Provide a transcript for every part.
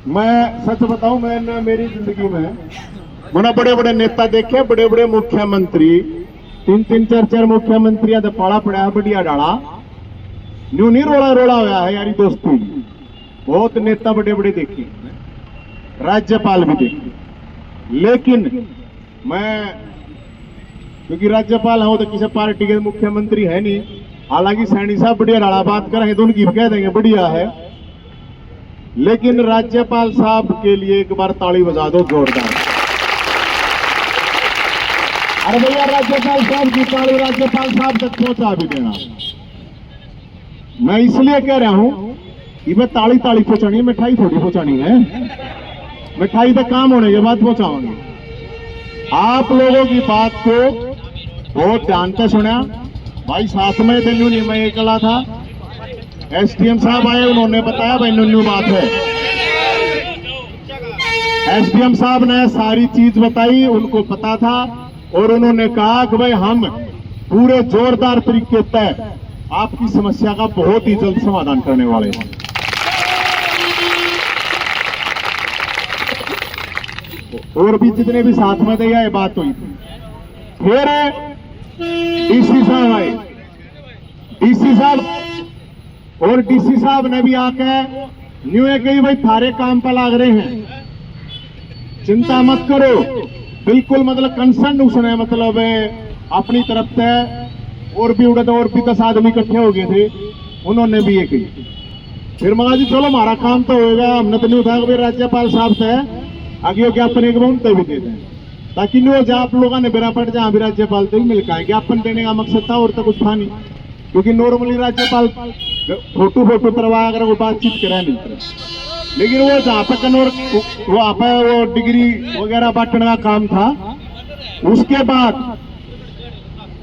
मैं सच बताऊं, मैंने मेरी जिंदगी में मैंने बड़े बड़े नेता देखे, बड़े बड़े मुख्यमंत्री, 3-3 4-4 मुख्यमंत्री तो पाला पड़ा है बढ़िया डाला न्यू नहीं रोड़ा रोड़ा हुआ है यारी दोस्ती। बहुत नेता बड़े बड़े देखे, राज्यपाल भी देखे, लेकिन मैं क्योंकि राज्यपाल हूं तो किसी पार्टी के मुख्यमंत्री है नहीं। हालांकि सैनी साहब बढ़िया डाला बात करेंगे तो उनकी कह देंगे बढ़िया है, लेकिन राज्यपाल साहब के लिए एक बार ताली बजा दो जोरदार। अरे भैया राज्यपाल साहब की ताली राज्यपाल साहब तक पहुंचा भी देना। मैं इसलिए कह रहा हूं कि मैं ताली ताली पहुंचानी है, मिठाई थोड़ी पहुंचानी है। मिठाई तो काम होने के बाद पहुंचाऊंगी। आप लोगों की बात को बहुत ध्यान से सुना भाई। साथ में दिन नहीं मैं अकेला था, एसडीएम साहब आए, उन्होंने बताया भाई न्यू बात है। एसडीएम साहब ने सारी चीज बताई, उनको पता था और उन्होंने कहा कि भाई हम पूरे जोरदार तरीके से आपकी समस्या का बहुत ही जल्द समाधान करने वाले हैं। और भी जितने भी साथ में थे ये बात हुई थी। फिर डीसी साहब आए, डीसी साहब और डीसी साहब ने भी आके न्यू है कही भाई थारे काम पर लाग रहे हैं, चिंता मत करो। बिल्कुल मतलब कंसर्न उसने मतलब अपनी तरफ से और भी उड़े, और भी 10 आदमी इकट्ठे हो गए थे, उन्होंने भी ये कही। फिर मगा जी चलो हमारा काम तो होगा, हमने तो नहीं उठा भाई राज्यपाल साहब से आगे ज्ञापन एक तो भी दे दें ताकि न्यू जहाँ आप लोगों ने बेरा पड़ जहाँ भी राज्यपाल से भी मिल पाए। ज्ञापन देने का मकसद था और तो कुछ था नहीं, क्योंकि नॉर्मली राज्यपाल फोटो करवा अगर वो बातचीत करा नहीं करे, लेकिन वो जहाँ पे कनौर वहां पे वो डिग्री वगैरह बांटने का काम था। उसके बाद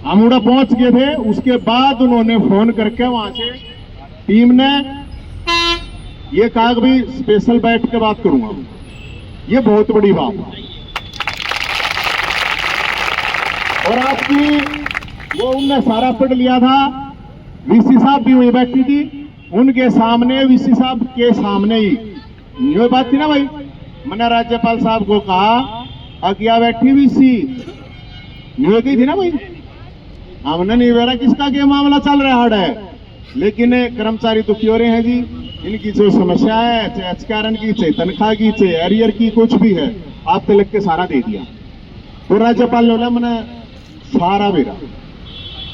हम उड़ा पहुंच गए थे, उसके बाद उन्होंने फोन करके वहां से टीम ने ये कहा कि भाई स्पेशल बैठ के बात करूंगा। ये बहुत बड़ी बात है। और आपकी वो उनने सारा पढ़ लिया था, वीसी साहब भी वही बैठी थी, उनके सामने वीसी साहब के सामने ही ये बात थी ना भाई। मैंने राज्यपाल साहब को कहा अगिया बैठी वीसी न्यू गई थी ना भाई, हमने नहीं बेरा किसका क्या मामला चल रहा है, लेकिन कर्मचारी दुखी हो रहे हैं जी। इनकी जो समस्या है चाहे एचकारण की, चाहे तनख्वाह की, चाहे एरियर की, कुछ भी है, आपने लिख के सारा दे दिया। तो राज्यपाल ने बोला मैंने सारा बेरा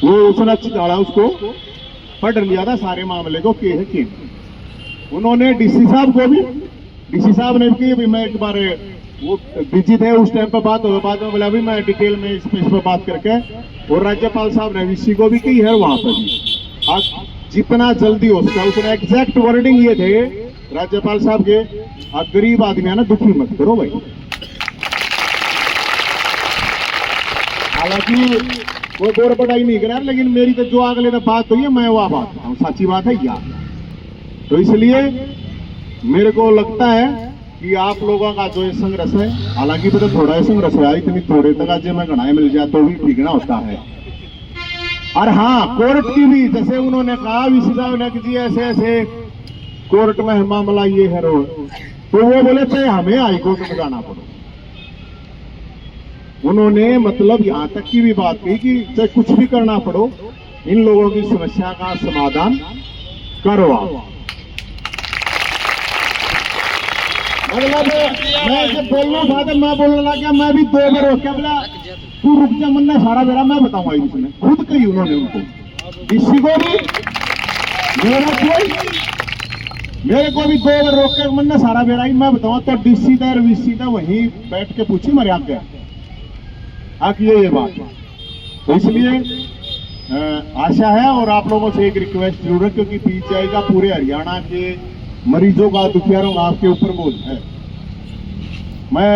वो उसने डाला, उसको पढ़ लिया था सारे मामले को के है के। उन्होंने डीसी साहब को भी, डीसी साहब ने भी मैं एक बार वो बिजी थे उस टाइम पर बात हो, बाद में बोला भी मैं डिटेल में इस पर बात करके, और राज्यपाल साहब ने वीसी को भी की है वहां पर भी आज जितना जल्दी हो सका। उसने एग्जैक्ट वर्डिंग ये थे राज्यपाल साहब के, आप गरीब आदमी है ना दुखी मत करो भाई। हालांकि वो बोर पढ़ाई नहीं करा, लेकिन मेरी तो जो अगले दिन बात हुई है मैं वह बात हूँ, सच्ची बात है यार। तो इसलिए मेरे को लगता है कि आप लोगों का जो ये संघर्ष है, हालांकि तो थोड़ा ही संघर्ष है, इतनी थोड़े तक आज में घनाए मिल जाए तो भी ठीक ना होता है। और हाँ कोर्ट की भी, जैसे उन्होंने कहा वीसी साहब ने कि जी ऐसे ऐसे कोर्ट में मामला ये है रो, तो वो बोले चाहे हमें हाईकोर्ट में जाना पड़े। उन्होंने मतलब यहां तक की भी बात कही कि चाहे कुछ भी करना पड़ो, इन लोगों की समस्या का समाधान करवाओ। मतलब मैं जब बोलना था तो मैं बोलने लगा, मैं भी 2 बार हो क्या बोला तू रुक जा मन्ना सारा बेरा मैं बताऊंगा। इसने खुद कही उन्होंने उनको, किसी को भी मेरे को भी 2 बार रोक के मन्ना सारा बेरा ही मैं बताऊंगा। तो डीसी था वीसी था वहीं बैठ के पूछी मेरे आगे आके ये बात। तो इसलिए आशा है और आप लोगों से एक रिक्वेस्ट जरूर है, क्योंकि बीच जाएगा पूरे हरियाणा के मरीजों का, दुखियारों का आपके ऊपर बोझ है। मैं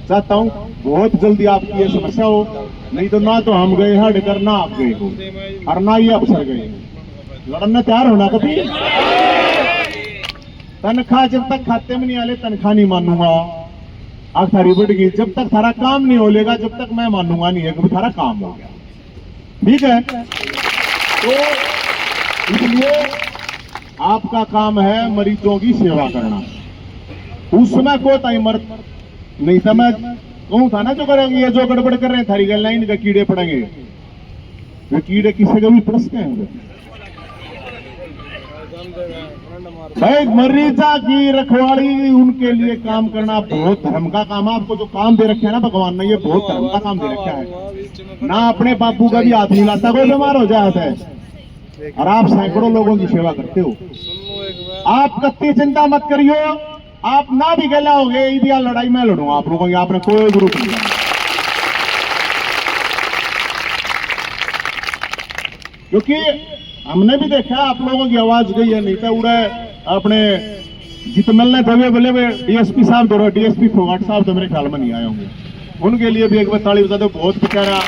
चाहता हूं बहुत जल्दी आपकी ये समस्या हो, नहीं तो ना तो हम गए हट कर ना आप गए हो और ना ये अफसर गए। लड़ने तैयार होना कभी। तनख्वाह जब तक खाते में नहीं आले तनख्वाह नहीं मानूंगा। आग थारी बढ़ गई, जब तक थारा काम नहीं हो लेगा जब तक मैं मानूंगा नहीं है कि थारा काम हो गया। ठीक है, तो इसलिए आपका काम है मरीजों की सेवा करना। उसमें कोई टाइम मर नहीं था, मैं कहूँ था ना जो करेंगे, ये जो गड़बड़ कर रहे हैं थारी गल लाइन का कीड़े पड़ेंगे, वे कीड़े किसी का भी प्रश्न है भाई। मरीजा की रखवाली उनके लिए काम करना बहुत धर्म का काम है। आपको जो काम दे रखे है ना भगवान ने, ये बहुत धर्म का काम दे रखा है ना। अपने बापू का भी हाथ नहीं लाता, कोई बीमार हो जाता है और आप सैकड़ों लोगों की सेवा करते हो। आप कत्ती चिंता मत करियो, आप ना भी गला होगे ईदिया लड़ाई में लड़ूंगा आप लोगों की, आपने कोई जरूरत नहीं। क्योंकि हमने भी देखा आप लोगों की आवाज गई है, नहीं तो उड़े अपने जितमल ने दबे बोले डीएसपी साहब दो, डीएसपी फोगाट साहब तो मेरे ख्याल में नहीं आए होंगे, उनके लिए भी एक बार ताली बजा दो। बहुत बेचारा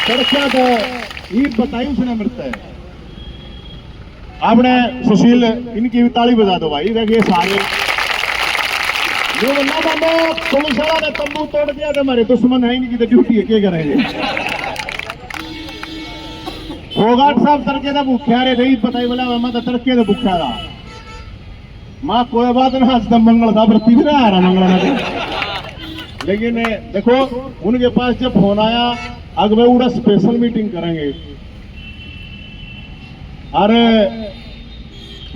सड़का तो ईद बताई उसने मरता है। आपने सुशील इनकी भी ताली बजा दो भाई। देखिए सारे पुलिस वाला ने तंबू तोड़ दिया था, हमारे दुश्मन है इनकी तो ड्यूटी है, क्या करेंगे। फोगाट साहब तड़के तो भूख्या रे नहीं बताई बोला, मैं तो तड़के तो भूख्या था। माँ कोई बात ना, आज तो मंगल था, प्रति भी आ रहा मंगल ना। लेकिन देखो उनके पास जब फोन आया, अगले उड़ा स्पेशल मीटिंग करेंगे। अरे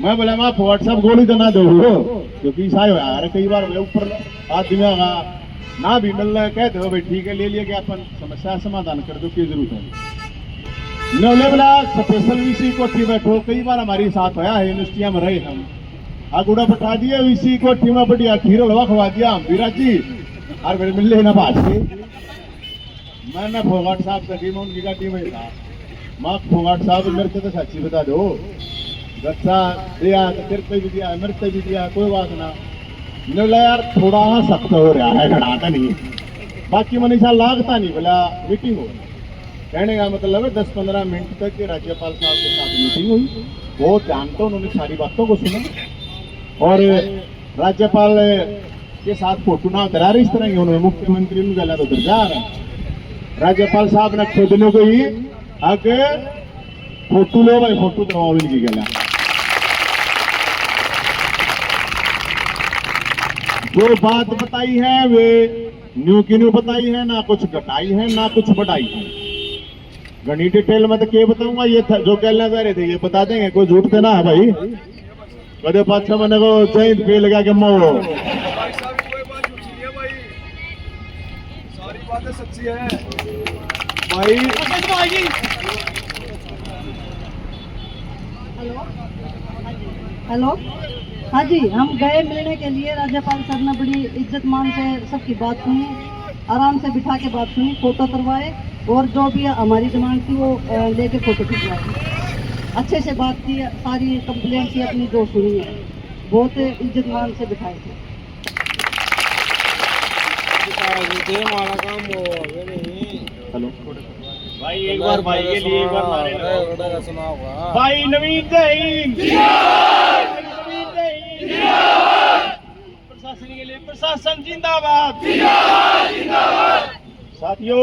मैं बोला माँ फोगाट साहब गोली तो ना दो, क्योंकि ऐसा हो यार कई बार ऊपर आदमी का ना भी मिल रहा है, कहते हो भाई ठीक है ले लिया कि अपन समस्या समाधान कर दो, की जरूरत है। बोले बोला स्पेशल वीसी कोठी बैठो, कई बार हमारी साथ होया है, यूनिवर्सिटियां में रहे हम, आगुड़ा बैठा दिया वीसी कोठी में, बढ़िया खीर हलवा खवा दिया हम विराज जी और मेरे मिल लेना बात के। मैंने फोगाट साहब तक मैं उनकी गाड़ी में था, माँ फोगाट साहब मेरे को तो सच्ची बता दो, गच्चा दिया तेरे पे भी दिया मेरे पे भी दिया, कोई बात ना। बोला यार थोड़ा सख्त हो रहा है, घड़ाता नहीं, बाकी मनीषा लागता नहीं। बोला मीटिंग हो, कहने का मतलब है 10-15 मिनट तक राज्यपाल साहब के साथ मीटिंग हुई, बहुत ध्यान तो उन्होंने सारी बातों को सुना और राज्यपाल के साथ फोटो ना उतरा रहे इस तरह के, उन्होंने मुख्यमंत्री ने गला तो उतर जा रहा है। राज्यपाल साहब ने खुद ने को ही आगे फोटो लो भाई, फोटो करवाओ इनकी गला। जो बात बताई है वे न्यू की न्यू बताई है, ना कुछ घटाई है ना कुछ बढ़ाई है। घनी डिटेल में तो क्या बताऊंगा, ये जो कहना चाह रहे थे ये बता देंगे, कोई झूठ देना है भाई। कदे पाछा मैंने को जैन पे लगा के मो सारी बातें सच्ची है भाई। हेलो हाँ जी, हम गए मिलने के लिए, राज्यपाल सर ने बड़ी इज्जत मान से सबकी बात सुनी, आराम से बिठा के बात सुनी, फोटो करवाए और जो भी हमारी डिमांड थी वो लेके फोटो खिंचवाए, अच्छे से बात की, सारी कंप्लेंट की अपनी जो सुनी है, बहुत इज्जत मान से बिठाए थे। हेलो भाई एक बार भाई के लिए एक बार भाई नवीन प्रशासन के लिए प्रशासन जिंदाबाद। साथियों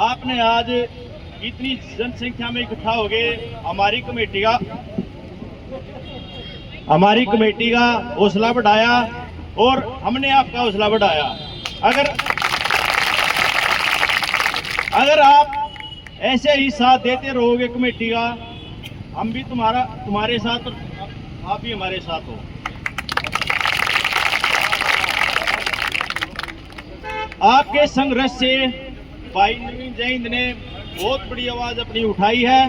आपने आज इतनी जनसंख्या में इकट्ठा हो गए, हमारी कमेटी का हौसला बढ़ाया और हमने आपका हौसला बढ़ाया। अगर आप ऐसे ही साथ देते रहोगे कमेटी का, हम भी तुम्हारे साथ और आप भी हमारे साथ हो। आपके संघर्ष से भाई नवीन जैन ने बहुत बड़ी आवाज अपनी उठाई है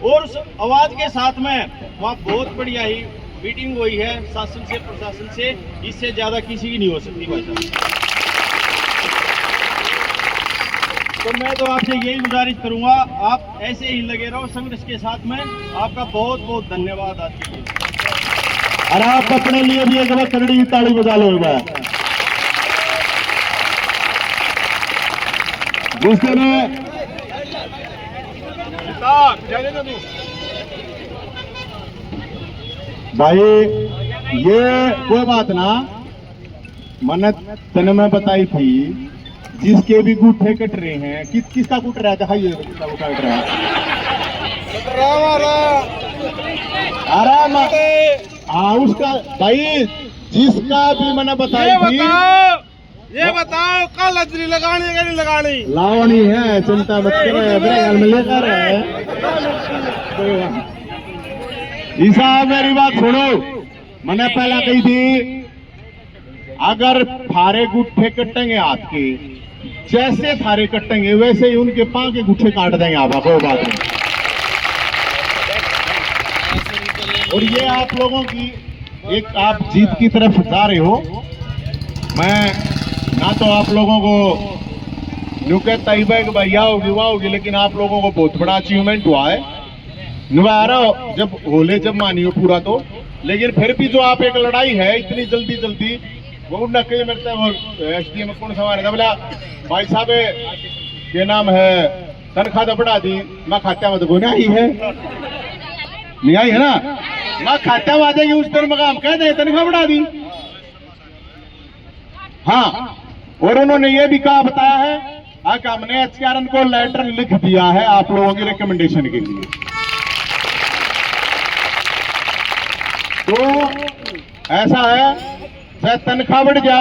और उस आवाज के साथ में वहाँ बहुत बढ़िया ही मीटिंग हुई है शासन से प्रशासन से, इससे ज्यादा किसी की नहीं हो सकती भाई साहब। तो मैं तो आपसे यही गुजारिश करूंगा, आप ऐसे ही लगे रहो संघर्ष के साथ में। आपका बहुत बहुत धन्यवाद आज के लिए। और आप अपने लिए भी एक बार करड़ी ताली बजा लो। जिसने भाई ये कोई बात ना, मैंने तने में बताई थी, जिसके भी गुठे कट रहे हैं, किसका गुट रहा है, दिखाइए किसका गुट रहा है। आराम। हाँ उसका भाई जिसका भी मैंने बताई थी। ये बताओ कल हजरी लगानी है नहीं लगानी? लावणी है, चिंता मत करो, अपने घर में लेकर है। ईसा मेरी बात सुनो, मैंने पहला कही थी अगर थारे गुट्ठे कटेंगे हाथ के, जैसे थारे कटेंगे वैसे ही उनके पांव के गुट्ठे काट देंगे आप, कोई बात नहीं। और ये आप लोगों की एक आप जीत की तरफ जा रहे हो। मैं ना तो आप लोगों को न्यू कहता ही भाई आओगी वाह होगी, लेकिन आप लोगों को बहुत बड़ा अचीवमेंट हुआ है। निभारा जब होले जब मानियो पूरा तो, लेकिन फिर भी जो आप एक लड़ाई है इतनी जल्दी जल्दी वो न कहीं मिलता है। वो एसडीएम कौन सवार है बोला भाई साहब के नाम है तनख्वाह तो बढ़ा दी, मैं खात्या में तो कोई नहीं है, नहीं आई है ना, मैं खात्या में आ जाएगी उस दिन मकाम कह दे तनख्वाह बढ़ा दी। हाँ, और उन्होंने ये भी कहा बताया है कि हमने एचकेआरएन को लेटर लिख दिया है आप लोगों की रिकमेंडेशन के लिए। तो ऐसा है चाहे तनख्वाह बढ़ जा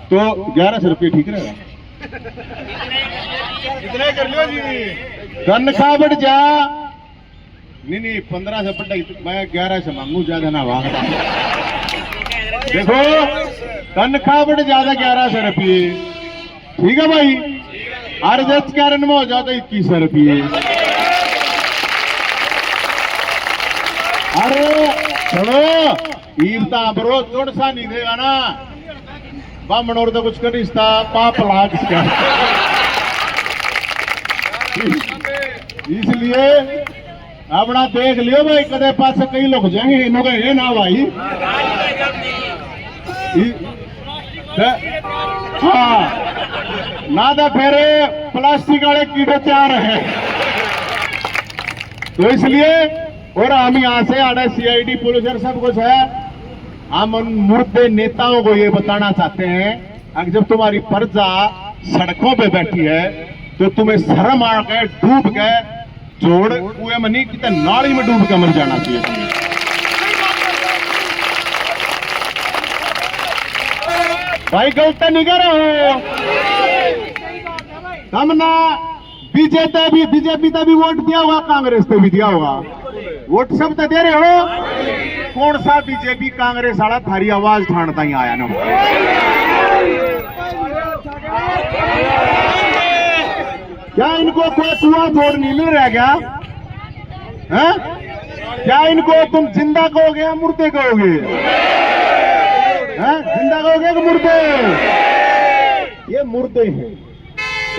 तो 1100 रुपये ठीक रहेगा। कितने कर लियो जी? तनख्वाह बढ़ जा नहीं 15 से बढ़, मैं 11 से मांगू, ज्यादा ना मांग। देखो तनख्वाह बढ़ ज्यादा 1100 रुपये, ठीक है भाई। आरजेएच कारण में हो जाओ तो 2100 रुपये। अरे सुनो ईरता बरो चोट सा नहीं देगा ना, बामण और तो कुछ कर रिश्ता पाप लाग इसका। इसलिए अपना देख लियो भाई, कदे पास कई लोग जाएंगे इन्होंने ये ना भाई। हाँ ना तो फिर प्लास्टिक वाले कीड़े तैयार है। तो इसलिए और हम यहाँ से आने सीआईडी पुलिस और सब कुछ है, हम उन मुर्दे नेताओं को ये बताना चाहते हैं कि जब तुम्हारी प्रजा सड़कों पे बैठी है तो तुम्हें शर्म आ के डूब के जोड़ कुएं में नहीं कितने नाली में डूब के मर जाना चाहिए तुम्हें। भाई गलत नहीं कर रहे हो हम ना। बीजेपी तभी वोट दिया होगा, कांग्रेस पे भी दिया होगा वोट, सब तो दे रहे हो। कौन सा बीजेपी कांग्रेस वाला थारी आवाज ठाणता ही आया ना? क्या इनको कोई कुआं छोड़ नहीं मिल रहा क्या? है? क्या इनको तुम जिंदा कहोगे या मुर्दे कहोगे? जिंदा कहोगे कि मुर्दे? ये मुर्दे हैं।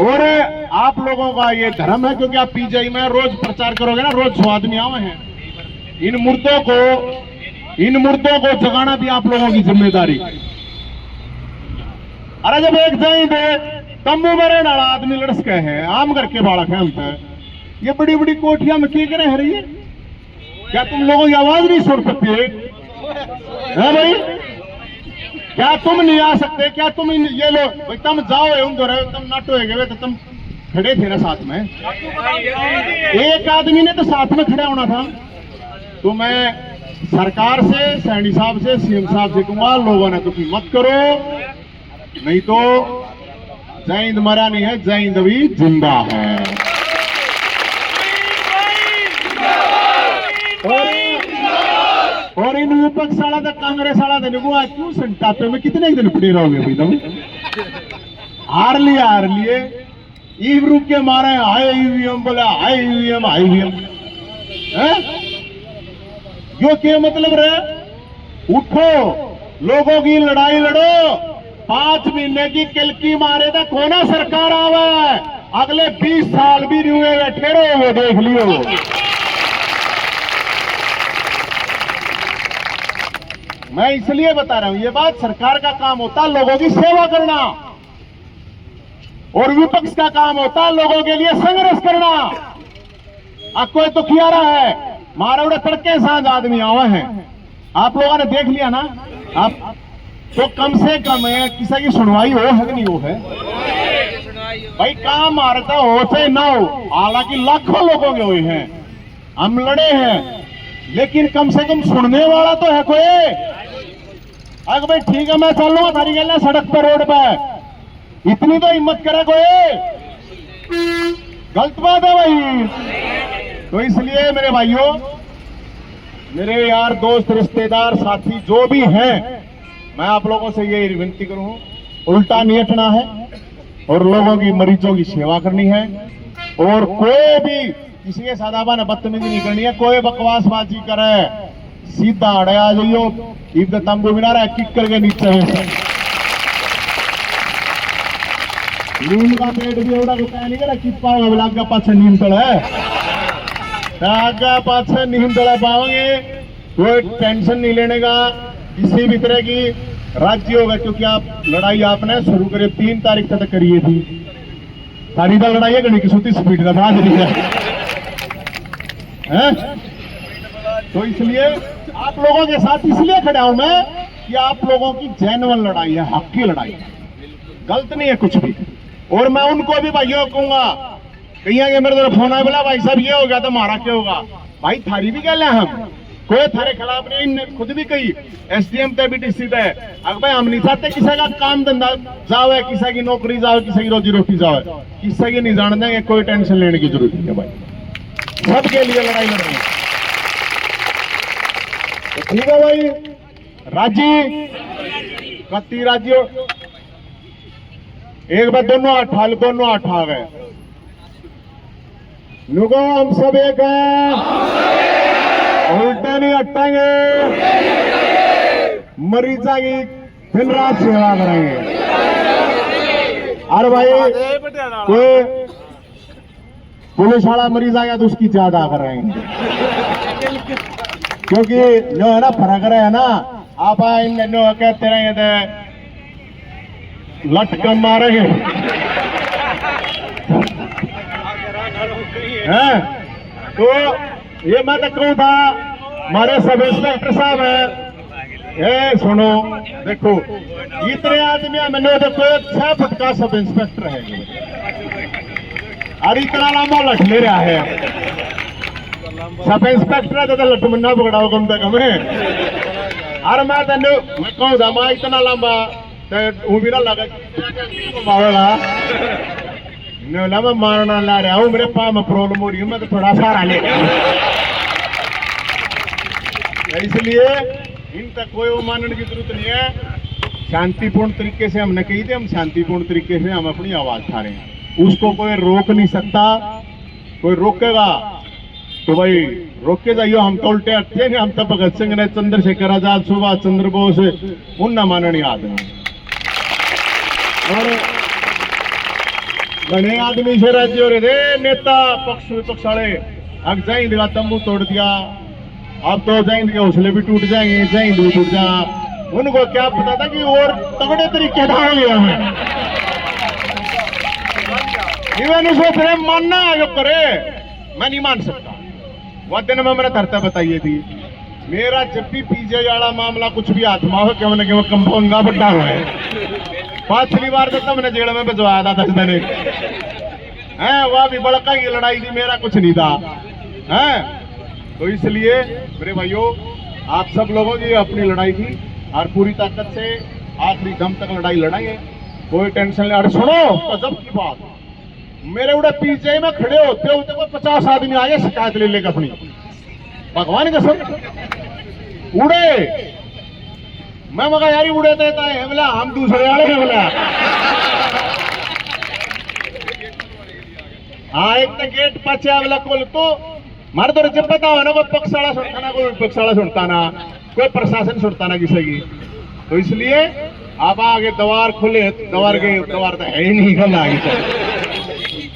और आप लोगों का ये धर्म है, क्योंकि आप पीजीआई में रोज प्रचार करोगे ना, रोज 100 आदमी आवे हैं। इन मुर्दों को जगाना भी आप लोगों की जिम्मेदारी। अरे जब एक जाएंगे तंबू में रहने वाला आदमी लड़स के है, आम करके बालक है हम पे, ये बड़ी बड़ी कोठियां में क्या रह रही है? क्या तुम लोगों की आवाज नहीं सुन सकते है भाई? क्या तुम नहीं आ सकते? क्या तुम ये लोग भाई तुम जाओ तुम नाटो है तो तुम खड़े थे ना साथ में, एक आदमी ने तो साथ में खड़ा होना था। तो मैं सरकार से, सैनी साहब से, सीएम साहब से कहूंगा लोगों ने दुखी मत करो, नहीं तो जय हिंद मरा नहीं है, जय हिंद अभी जिंदा है। और इन विपक्ष वाला था, कांग्रेस वाला था, देखो क्यों संटापे में कितने दिन पड़े रहोगे भाई? तुम हार लिए ईव रूप के मारे हाई ईवीएम, बोला हाई ईवीएम है। यो क्या मतलब रहे? उठो, लोगों की लड़ाई लड़ो। 5 महीने की किलकी मारे तो कोना सरकार आवे, अगले 20 साल भी नहीं हुए, ठहरे हुए देख लियो। मैं इसलिए बता रहा हूं, ये बात सरकार का काम होता है लोगों की सेवा करना, और विपक्ष का काम होता है लोगों के लिए संघर्ष करना। अब कोई तो किया रहा है, मारवड़े तड़के सांझ आदमी आवे हैं, आप लोगों ने देख लिया ना। आप तो कम से कम किसी की सुनवाई हो है कि नहीं हो है भाई? काम मारता हो चाहे ना हो, हालांकि लाखों लोगों के हुए हैं, हम लड़े हैं, लेकिन कम से कम सुनने वाला तो है कोई। अगर भाई ठीक है मैं चल लूंगा थारी गल सड़क पर रोड पर, इतनी तो हिम्मत करे कोई, गलत बात है भाई। तो इसलिए मेरे भाइयों, मेरे यार दोस्त रिश्तेदार साथी जो भी हैं, मैं आप लोगों से ये विनती करूं, उल्टा नहीं हटना है और लोगों की मरीजों की सेवा करनी है। और कोई भी किसी के साथ आपने बदतमीजी नहीं करनी है। कोई बकवासबाजी करे सीधा अड़े आ जाइयो, ईद तंबू बिना रहा किक करके नीचे है। नीम का पेट भी एवढा रुपया नहीं करा चिप्पा लागा पाछे नीम तळ है, आगा पाछे नीम तळ पाओगे। कोई टेंशन नहीं लेने का किसी भी तरह की। राज्य होगा क्योंकि आप लड़ाई आपने शुरू करी 3 तारीख तक करी थी। सारी तो लड़ाई है गणी की सूती स्पीड का बात नहीं है। तो इसलिए आप लोगों के साथ इसलिए खड़ा हूं मैं कि आप लोगों की जेन्युइन लड़ाई है, हक की लड़ाई है, गलत नहीं है कुछ भी। और मैं उनको भी भाइयों कहूंगा, कहीं आगे मेरे तरफ फोन आया बोला भाई साहब ये हो गया तो हमारा क्या होगा। भाई थारी भी क्या हम कोई थारे खिलाफ नहीं, खुद भी कही एसडीएम तक भी डीसी है। अगर भाई हम नहीं चाहते किसी का काम धंधा जावे, किसी की नौकरी जावे, किसी की रोजी रोटी जावे, किसी की नहीं जान देंगे। कोई टेंशन लेने की जरूरत नहीं है भाई, सबके लिए लड़ाई लड़ रही है। तो ठीक है भाई, राजी कत्ती राज्यों एक बार दोनों हाथ आ गए। लोगों हम सब एक हैं, उल्टे नहीं हटेंगे, मरीजा की दिन रात सेवा करेंगे। अरे भाई कोई पुलिस वाला मरीज आ गया तो उसकी ज्यादा करेंगे, क्योंकि जो है ना फर्क है ना, आप कहते रहेंगे थे लटकम मारेंगे हैं। तो ये मैं तो कहूँ था हमारे सब इंस्पेक्टर साहब है, सुनो देखो इतने आदमी मैंने देखो 6 फुट का सब इंस्पेक्टर है और इतना लंबा लठ ले रहा है। सब इंस्पेक्टर तो लठ मन्ना पकड़ाओ कम से कम है। और मैं कहूँ था मैं इतना लंबा तो भी ना लगा मारेगा मैं मारना ला रहा हूँ, मेरे पाँव में प्रॉब्लम हो रही है, मैं तो थोड़ा सारा ले। इसलिए इन तक कोई वो मानने की जरूरत नहीं है। शांतिपूर्ण तरीके से हमने कही थी, हम शांतिपूर्ण तरीके से हम अपनी आवाज उठा रहे हैं, उसको कोई रोक नहीं सकता। कोई रोकेगा तो भाई रोक के जाइयो, हम तो उल्टे हटते हैं। हम तो भगत सिंह ने, चंद्रशेखर आजाद, सुभाष चंद्र बोस उन माननी आदमी और घने आदमी से राज्य हो रहे थे नेता पक्ष विपक्ष वाले। अब जैन का तंबू तोड़ दिया, अब तो जैन के हौसले भी टूट जाएंगे, जैन भी टूट जा। उनको क्या पता था कि और तगड़े तरीके ढाल लिया है। इवन सोच रहे मानना है जो करे, मैं नहीं मान सकता। वह दिन में मैंने धरता बताइए थी, मेरा जब भी पीजे वाला मामला कुछ भी आत्मा हो क्या मैंने केवल कंपाउंगा बट्टा हुआ है। 5 बार तक मैंने जेल में भिजवाया था 10 दिन है। वह भी बड़का की लड़ाई थी, मेरा कुछ नहीं था है। तो इसलिए मेरे भाइयों आप सब लोगों की अपनी लड़ाई थी और पूरी ताकत से आखिरी दम तक लड़ाई लड़ाएंगे, कोई टेंशन नहीं। अरे सुनो गजब की बात, मेरे उड़े पीछे में खड़े होते होते कोई 50 आदमी आए शिकायत ले लेकर अपनी, भगवान के सब उड़े। मैं मगा यार उड़े देता है बोला, हम दूसरे वाले हैं बोला। हाँ एक तो गेट पचे वाला खोल तो मारे तो जब पता हो ना कोई पक्ष वाला सुनता ना, कोई विपक्ष वाला सुनता ना, कोई प्रशासन सुनता ना किसी की। तो इसलिए आप आगे द्वार खुले, द्वार तो है ही नहीं कल आगे,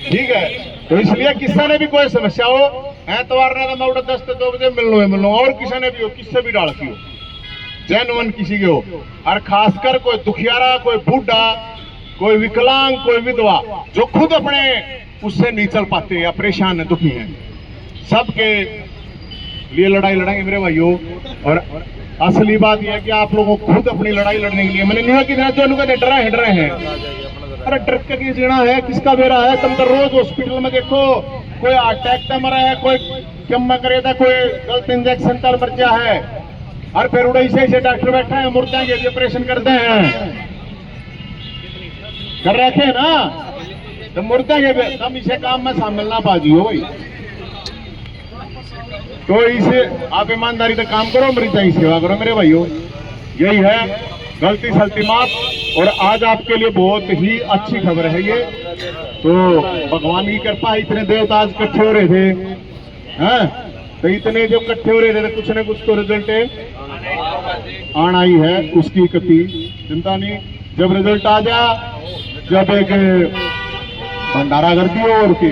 ठीक है। तो इसलिए किसी ने भी कोई समस्या हो एतवार ने मैं 10 से 2 बजे मिलना और किसी ने भी हो, किससे भी डाल की हो, जेन्युइन किसी के हो। और खासकर कोई दुखियारा, कोई बूढ़ा, कोई विकलांग, कोई विधवा जो खुद अपने उससे नहीं चल पाते या परेशान है, दुखी हैं, सबके लिए लड़ाई लड़ाएंगे मेरे भाइयों। और असली बात यह है कि आप लोगों को खुद अपनी लड़ाई लड़ने के लिए मैंने नहीं कि जो लोग डर रहे हैं। अरे डर के जीना है, किसका बेरा है। तुम तो रोज हॉस्पिटल में देखो, कोई अटैक से मरा है, कोई क्यों मैं करे था कोई गलत इंजेक्शन तल बच्चा है और फिर उड़ाई से डॉक्टर बैठा है मुर्दा के ऑपरेशन करते हैं कर रखे ना तो मुर्दा के हम इसे काम में शामिल ना बाजी हो भाई। तो इसे आप ईमानदारी से काम करो, मरीजा की सेवा करो मेरे भाइयों, यही है गलती सलती माफ। और आज आपके लिए बहुत ही अच्छी खबर है ये, तो भगवान की कृपा इतने देवता आज इकट्ठे हो रहे थे हैं, तो इतने जब इकट्ठे हो रहे थे तो कुछ न कुछ तो रिजल्ट आना ही है, उसकी कति चिंता नहीं। जब रिजल्ट आ जा, जब एक भंडारा कर दियो और की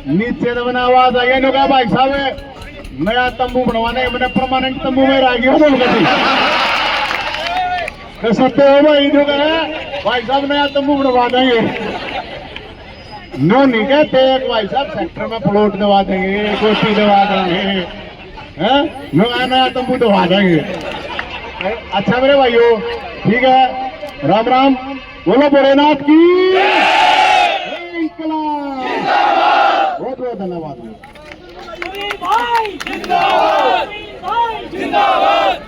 नीचे तो बना आवाज आई है भाई साहब नया तंबू बनवाने मैंने परमानेंट तंबू में रह गया तो सत्य हो भाई जो है भाई साहब नया तंबू बनवा देंगे। नो नहीं कहते भाई साहब सेक्टर में प्लॉट दवा देंगे, कोठी दवा देंगे, हैं नया तंबू दवा देंगे। अच्छा मेरे भाइयों ठीक है, राम राम, बोलो भोलेनाथ की बहुत बहुत धन्यवाद। जिंदाबाद जिंदाबाद।